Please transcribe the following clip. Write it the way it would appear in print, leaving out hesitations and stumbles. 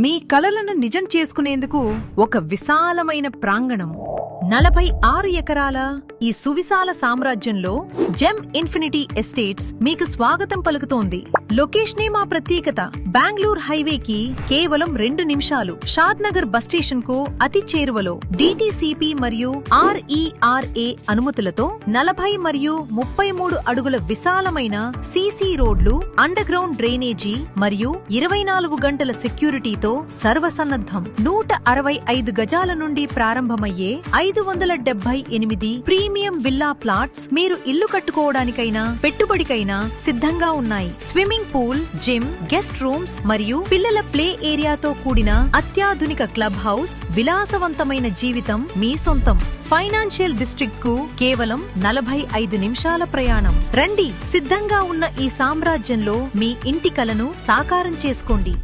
మీ కలలను నిజం చేసుకునేందుకు ఒక విశాలమైన ప్రాంగణం 46 ఎకరాల ఈ సువిశాల సామ్రాజ్యంలో జెమ్ ఇన్ఫినిటీ ఎస్టేట్స్ మీకు స్వాగతం పలుకుతోంది. లొకేషనే మా ప్రత్యేకత. బెంగళూరు హైవేకి కేవలం 2 నిమిషాలు, షాద్ నగర్ బస్ స్టేషన్ కు అతి చేరువలో, DTCP మరియు RERA అనుమతులతో 40 మరియు 33 అడుగుల విశాలమైన CC రోడ్లు, అండర్ గ్రౌండ్ డ్రైనేజీ మరియు 24 గంటల సెక్యూరిటీతో సర్వసన్నద్ధం. 165 గజాల నుండి ప్రారంభమయ్యే 578 ప్రీమియం విల్లా ప్లాట్స్ మీరు ఇల్లు కట్టుకోవడానికైనా పెట్టుబడికైనా సిద్ధంగా ఉన్నాయి. Swimming pool, gym, guest rooms మరియు పిల్లల ప్లే ఏరియాతో కూడిన అత్యాధునిక క్లబ్ హౌస్. విలాసవంతమైన జీవితం మీ సొంతం. ఫైనాన్షియల్ డిస్ట్రిక్ట్ కు కేవలం 45 నిమిషాల ప్రయాణం. రండి, సిద్ధంగా ఉన్న ఈ సామ్రాజ్యంలో మీ ఇంటి కలను సాకారం చేసుకోండి.